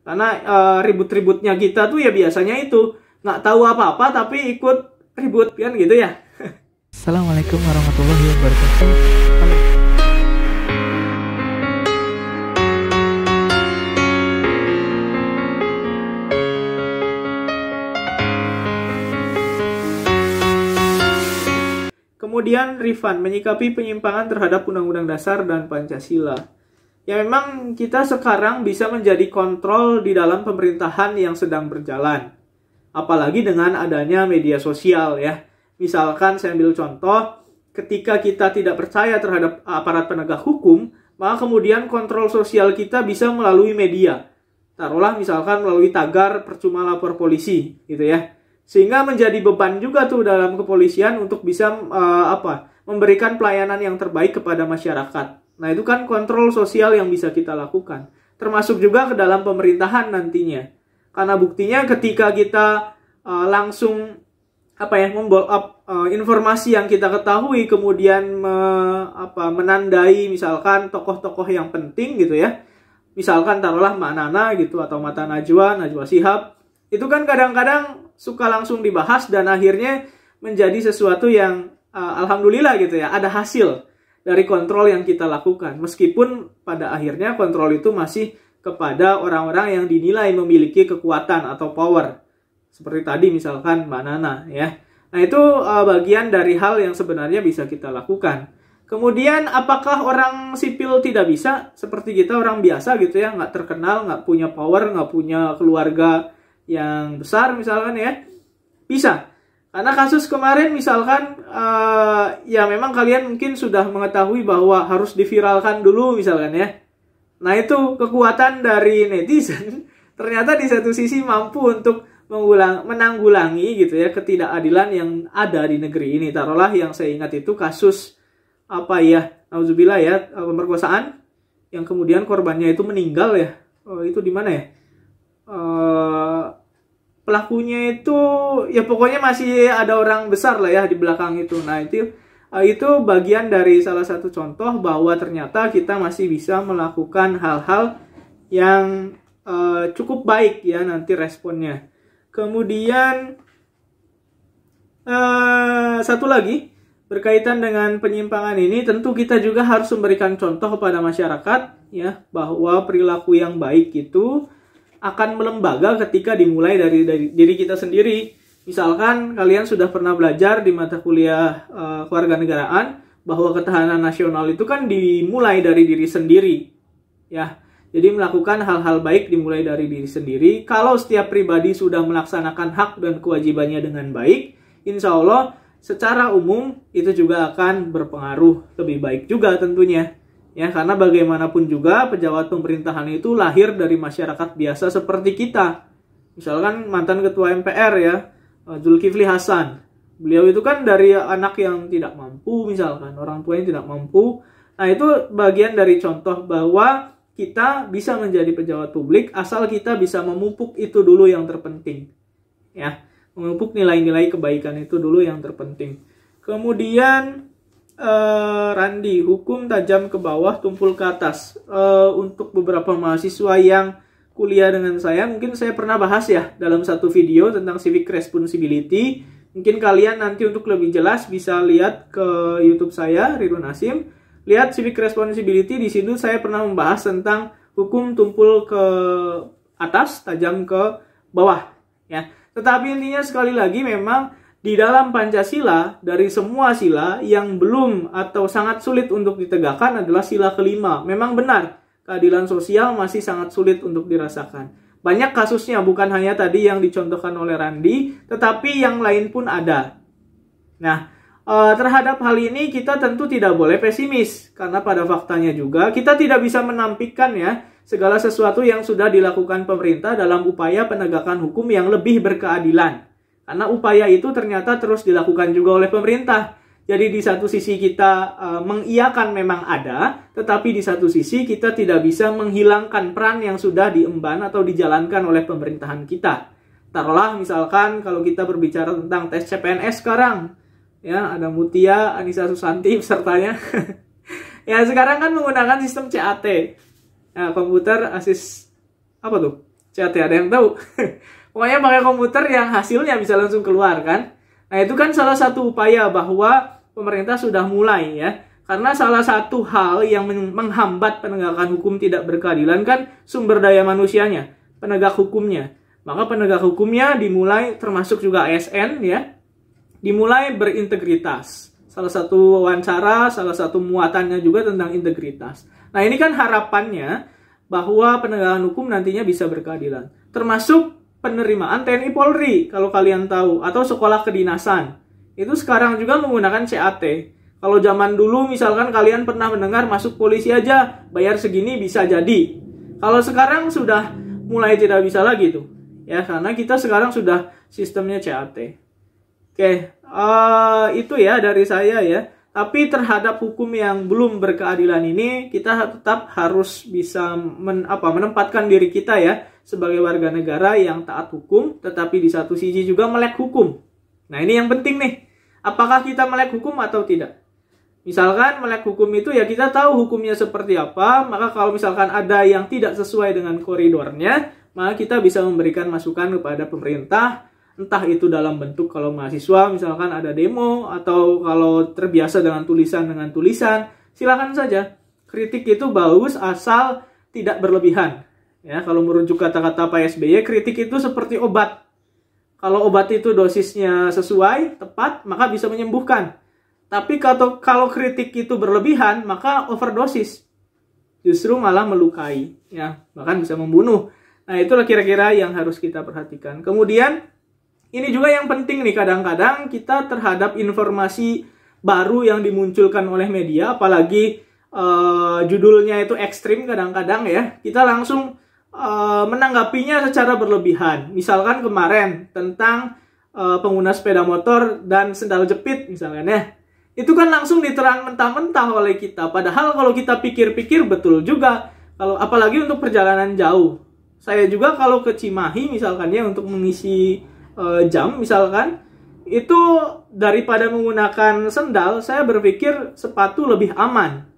Karena ribut-ributnya kita tuh ya biasanya itu nggak tahu apa-apa tapi ikut ribut kan gitu ya. Assalamualaikum warahmatullahi wabarakatuh. Kemudian Rifan menyikapi penyimpangan terhadap Undang-Undang Dasar dan Pancasila. Ya memang kita sekarang bisa menjadi kontrol di dalam pemerintahan yang sedang berjalan. Apalagi dengan adanya media sosial ya. Misalkan saya ambil contoh, ketika kita tidak percaya terhadap aparat penegak hukum, maka kemudian kontrol sosial kita bisa melalui media. Taruhlah misalkan melalui tagar percuma lapor polisi gitu ya. Sehingga menjadi beban juga tuh dalam kepolisian untuk bisa memberikan pelayanan yang terbaik kepada masyarakat. Nah itu kan kontrol sosial yang bisa kita lakukan. Termasuk juga ke dalam pemerintahan nantinya. Karena buktinya ketika kita langsung membawa up informasi yang kita ketahui, kemudian menandai misalkan tokoh-tokoh yang penting gitu ya. Misalkan taruhlah Mbak Nana gitu atau Mata Najwa Shihab. Itu kan kadang-kadang suka langsung dibahas dan akhirnya menjadi sesuatu yang alhamdulillah gitu ya, ada hasil dari kontrol yang kita lakukan. Meskipun pada akhirnya kontrol itu masih kepada orang-orang yang dinilai memiliki kekuatan atau power. Seperti tadi misalkan Mbak Nana ya. Nah itu bagian dari hal yang sebenarnya bisa kita lakukan. Kemudian apakah orang sipil tidak bisa? Seperti kita orang biasa gitu ya, nggak terkenal, nggak punya power, nggak punya keluarga yang besar misalkan ya, bisa. Karena kasus kemarin misalkan ya memang kalian mungkin sudah mengetahui bahwa harus diviralkan dulu misalkan ya. Nah itu kekuatan dari netizen ternyata di satu sisi mampu untuk menanggulangi gitu ya ketidakadilan yang ada di negeri ini. Taruhlah yang saya ingat itu kasus nauzubillah ya, pemerkosaan yang kemudian korbannya itu meninggal ya. Itu di mana ya? Pelakunya itu ya pokoknya masih ada orang besar lah ya di belakang itu. Nah itu bagian dari salah satu contoh bahwa ternyata kita masih bisa melakukan hal-hal yang cukup baik ya nanti responnya. Kemudian satu lagi berkaitan dengan penyimpangan ini, tentu kita juga harus memberikan contoh kepada masyarakat ya bahwa perilaku yang baik itu akan melembaga ketika dimulai dari diri kita sendiri. Misalkan kalian sudah pernah belajar di mata kuliah kewarganegaraan bahwa ketahanan nasional itu kan dimulai dari diri sendiri. Ya. Jadi melakukan hal-hal baik dimulai dari diri sendiri. Kalau setiap pribadi sudah melaksanakan hak dan kewajibannya dengan baik, insya Allah secara umum itu juga akan berpengaruh lebih baik juga tentunya. Ya, karena bagaimanapun juga pejabat pemerintahan itu lahir dari masyarakat biasa seperti kita. Misalkan mantan ketua MPR ya, Zulkifli Hasan. Beliau itu kan dari anak yang tidak mampu misalkan, orang tuanya tidak mampu. Nah itu bagian dari contoh bahwa kita bisa menjadi pejabat publik asal kita bisa memupuk itu dulu yang terpenting. Ya, memupuk nilai-nilai kebaikan itu dulu yang terpenting. Kemudian Randi, hukum tajam ke bawah, tumpul ke atas. Untuk beberapa mahasiswa yang kuliah dengan saya, mungkin saya pernah bahas ya dalam satu video tentang civic responsibility. Mungkin kalian nanti untuk lebih jelas bisa lihat ke YouTube saya, Ridwan Hasim. Lihat civic responsibility, di situ saya pernah membahas tentang hukum tumpul ke atas, tajam ke bawah. Ya. Tetapi intinya sekali lagi memang di dalam Pancasila, dari semua sila yang belum atau sangat sulit untuk ditegakkan adalah sila kelima. Memang benar, keadilan sosial masih sangat sulit untuk dirasakan. Banyak kasusnya, bukan hanya tadi yang dicontohkan oleh Randi, tetapi yang lain pun ada. Nah, terhadap hal ini kita tentu tidak boleh pesimis. Karena pada faktanya juga, kita tidak bisa menampikkan ya segala sesuatu yang sudah dilakukan pemerintah dalam upaya penegakan hukum yang lebih berkeadilan. Karena upaya itu ternyata terus dilakukan juga oleh pemerintah. Jadi di satu sisi kita mengiyakan memang ada, tetapi di satu sisi kita tidak bisa menghilangkan peran yang sudah diemban atau dijalankan oleh pemerintahan kita. Taruhlah misalkan kalau kita berbicara tentang tes CPNS sekarang, ya ada Mutia, Anissa Susanti pesertanya. Ya sekarang kan menggunakan sistem CAT, komputer asis CAT ada yang tahu? Pokoknya pakai komputer yang hasilnya bisa langsung keluar kan. Nah itu kan salah satu upaya bahwa pemerintah sudah mulai ya. Karena salah satu hal yang menghambat penegakan hukum tidak berkeadilan kan sumber daya manusianya, penegak hukumnya. Maka penegak hukumnya dimulai, termasuk juga ASN ya, dimulai berintegritas. Salah satu wawancara, salah satu muatannya juga tentang integritas. Nah ini kan harapannya bahwa penegakan hukum nantinya bisa berkeadilan. Termasuk penerimaan TNI Polri, kalau kalian tahu, atau sekolah kedinasan. Itu sekarang juga menggunakan CAT. Kalau zaman dulu misalkan kalian pernah mendengar masuk polisi aja, bayar segini bisa jadi. Kalau sekarang sudah mulai tidak bisa lagi tuh. Ya, karena kita sekarang sudah sistemnya CAT. Oke, itu ya dari saya ya. Tapi terhadap hukum yang belum berkeadilan ini, kita tetap harus bisa menempatkan diri kita ya sebagai warga negara yang taat hukum, tetapi di satu sisi juga melek hukum. Nah ini yang penting nih, apakah kita melek hukum atau tidak? Misalkan melek hukum itu ya kita tahu hukumnya seperti apa, maka kalau misalkan ada yang tidak sesuai dengan koridornya, maka kita bisa memberikan masukan kepada pemerintah, entah itu dalam bentuk kalau mahasiswa misalkan ada demo, atau kalau terbiasa dengan tulisan, silakan saja. Kritik itu bagus asal tidak berlebihan. Ya, kalau merujuk kata-kata Pak SBY, kritik itu seperti obat. Kalau obat itu dosisnya sesuai, tepat, maka bisa menyembuhkan. Tapi kalau kritik itu berlebihan, maka overdosis. Justru malah melukai, ya, bahkan bisa membunuh. Nah, itulah kira-kira yang harus kita perhatikan. Kemudian ini juga yang penting nih, kadang-kadang kita terhadap informasi baru yang dimunculkan oleh media, apalagi judulnya itu ekstrim kadang-kadang ya, kita langsung menanggapinya secara berlebihan. Misalkan kemarin tentang pengguna sepeda motor dan sendal jepit misalkan ya, itu kan langsung diterang mentah-mentah oleh kita. Padahal kalau kita pikir-pikir betul juga, kalau apalagi untuk perjalanan jauh. Saya juga kalau ke Cimahi misalkan ya untuk mengisi jam misalkan, itu daripada menggunakan sendal, saya berpikir sepatu lebih aman.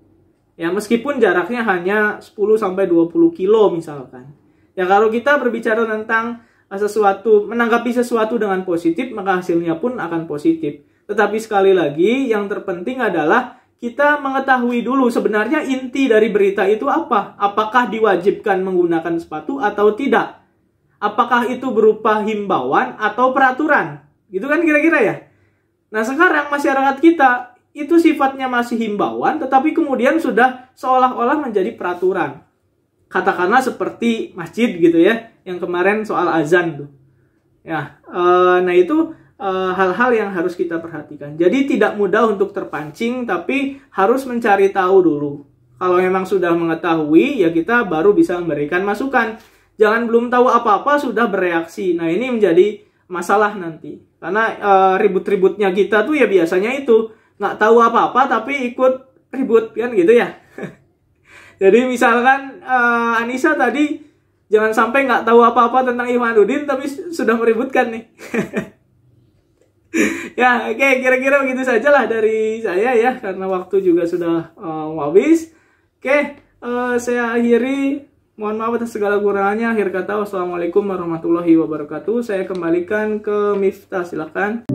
Ya meskipun jaraknya hanya 10-20 kilo misalkan. Ya kalau kita berbicara tentang menanggapi sesuatu dengan positif, maka hasilnya pun akan positif. Tetapi sekali lagi yang terpenting adalah kita mengetahui dulu sebenarnya inti dari berita itu apa. Apakah diwajibkan menggunakan sepatu atau tidak? Apakah itu berupa himbauan atau peraturan? Gitu kan kira-kira ya. Nah sekarang masyarakat kita itu sifatnya masih himbauan, tetapi kemudian sudah seolah-olah menjadi peraturan. Katakanlah seperti masjid gitu ya, yang kemarin soal azan tuh. Ya, nah itu hal-hal yang harus kita perhatikan. Jadi tidak mudah untuk terpancing, tapi harus mencari tahu dulu. Kalau memang sudah mengetahui, ya kita baru bisa memberikan masukan. Jangan belum tahu apa-apa sudah bereaksi. Nah ini menjadi masalah nanti. Karena ribut-ributnya kita tuh ya biasanya itu. Nggak tahu apa-apa tapi ikut ribut kan gitu ya. Jadi misalkan Anissa tadi jangan sampai nggak tahu apa-apa tentang Imanuddin tapi sudah meributkan nih. Ya oke, kira-kira begitu saja lah dari saya ya. Karena waktu juga sudah habis. Oke, saya akhiri. Mohon maaf atas segala kurangannya. Akhir kata, wassalamualaikum warahmatullahi wabarakatuh. Saya kembalikan ke Miftah, silakan.